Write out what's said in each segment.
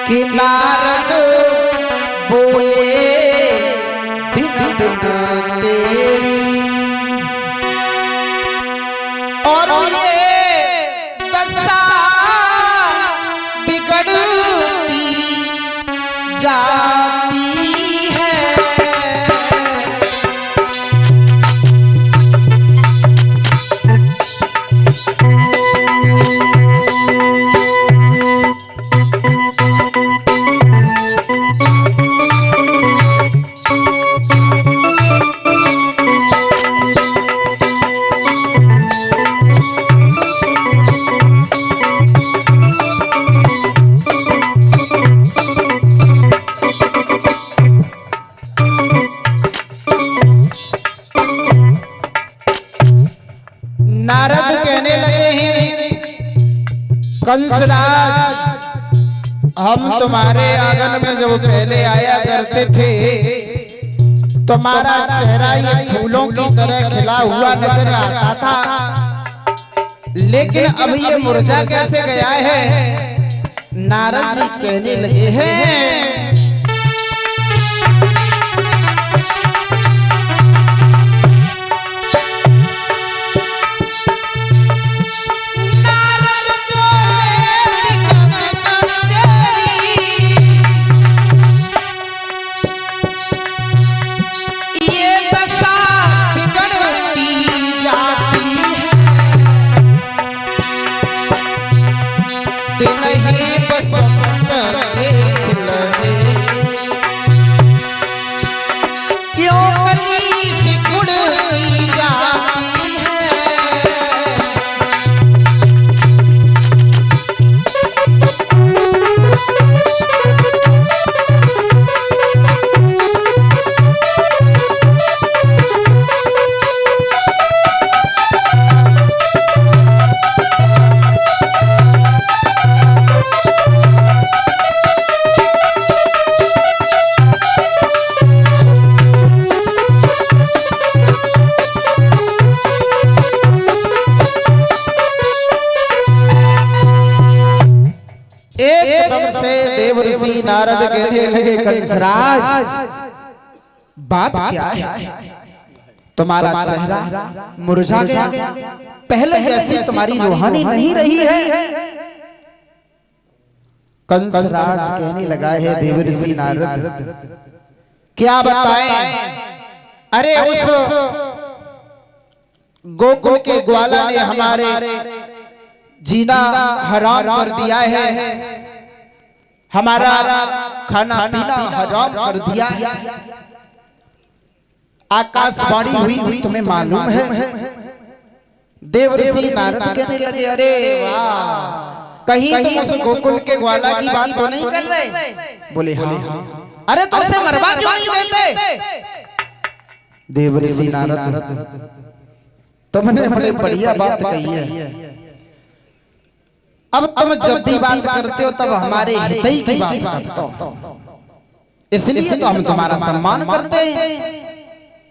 कि नारद बोले दिन दिन तेरी और ये दशा बिगड़ती जाती है। नारद कहने लगे हैं कंसराज, हम तुम्हारे आंगन में जब पहले आया करते थे तुम्हारा चेहरा ये फूलों की तरह खिला हुआ नजर आता था, लेकिन अब ये मुरझा कैसे गया है। नारद जी कहने लगे हैं देवर्षि नारद कहने लगे कंसराज बात क्या है, तुम्हारा चेहरा मुरझा गया, पहले जैसी तुम्हारी रूहानी नहीं रही है। कंसराज कहने लगा है देवर्षि नारद क्या बताएं, अरे उस गोकुल के ग्वाला ने हमारे जीना हराम कर दिया है, हमारा खाना पीना हराम कर दिया है। आकाशवाणी हुई तुम्हें मालूम है। देवर्षि नारद कहने लगे अरे वाह, कहीं तुम उस गोकुल के ग्वाला की बात तो नहीं कर रहे। बोले हाँ, अरे तो उसे मरवा क्यों नहीं देते। देवर्षि नारद तुमने बड़े बढ़िया बात कही है, अब तुम जब भी बात करते हो तब हमारे हित की बात करते हो, इसलिए तो हम तुम्हारा सम्मान करते हैं।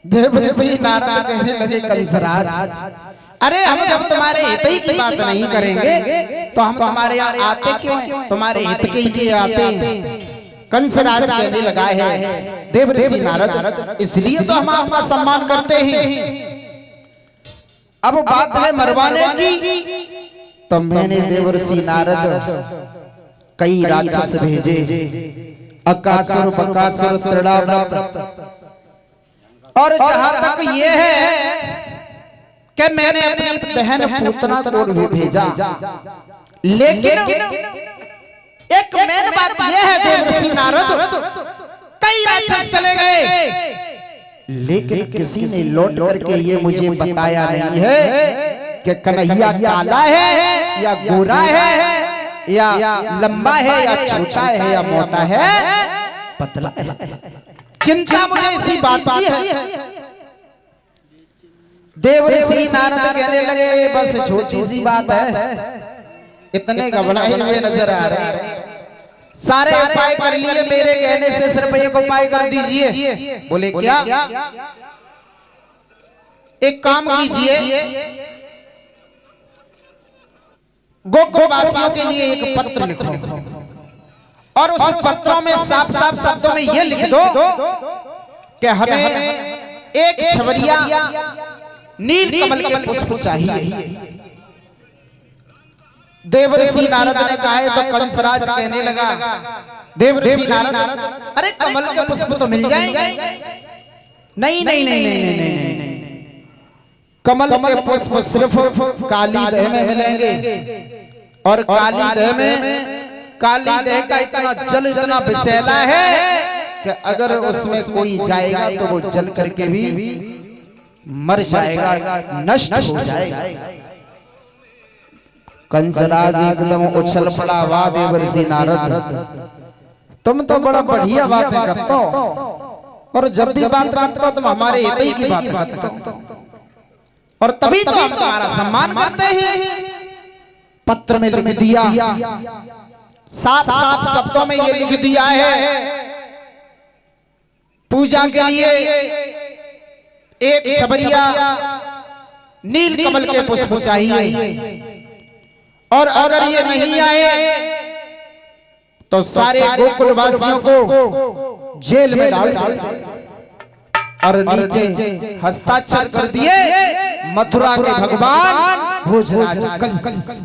देवर्षि नारद कहने लगे कंसराज, अरे हम जब तुम्हारे हित की बात नहीं करेंगे तो हम तुम्हारे यहाँ आते क्यों हैं, तुम्हारे हित के लिए आते हैं। कंसराज कहने लगा है देवर्षि नारद इसलिए तो हम आपका सम्मान करते हैं। अब बात है मरवाने की, तो मैंने देवर्षि नारद कई राक्षस भेजे, अकासुर बकासुर त्रिडावत, और जहां तक ये है कि मैंने अपनी बहन पूतना को भी भेजा, लेकिन एक मेन बात ये है देवर्षि नारद कई राक्षस चले गए, लेकिन किसी ने लौट करके ये मुझे बताया नहीं है कि कन्हैया काला है या गोरा है या लंबा है या छोटा है या मोटा है पतला है। चिंता मुझे इसी बात की है। देवर्षि नारद कहने लगे बस छोटी सी बात है, इतने घबराए हुए नजर आ रहे हैं। सारे उपाय कर लिए, मेरे कहने से सिर्फ एक उपाय कर दीजिए। बोले क्या? एक काम कीजिए, गोकुल वासियों के लिए एक पत्र लिखो और उस पत्रों में साफ साफ शब्दों में ये लिख दो कि हमें एक छबरिया नील कमल के पुष्प चाहिए। देवर्षि नारद ने कहा है तो कंसराज कहने लगा, देवर्षि नारद अरे कमल के पुष्प तो मिल जाएंगे। नहीं नहीं नहीं नहीं नहीं, कमल के पुष्प सिर्फ काली देह में मिलेंगे, और काली देह में काली देह का इतना जल इतना विषैला है कि अगर उसमें कोई जाएगा तो वो जल करके भी मर जाएगा, नष्ट हो जाएगा। कंसराज एकदम उछल पड़ा, वाह देवर्षि नारद तुम तो बड़ा बढ़िया बातें करते हो, और जब भी बात करते हो तुम हमारे हित ही की बात करते हो, और तभी तो हम तुम्हारा सम्मान करते हैं। पत्र में लिख दिया, साफ साफ शब्दों में ये लिख दिया है, पूजा के लिए एक छबरिया नील कमल के पुष्प चाहिए, और अगर ये नहीं आए तो सारे गोकुल वासियों को जेल में डाल और नीचे हस्ताक्षर कर दिए मथुरा के भगवान भोजराज कंस।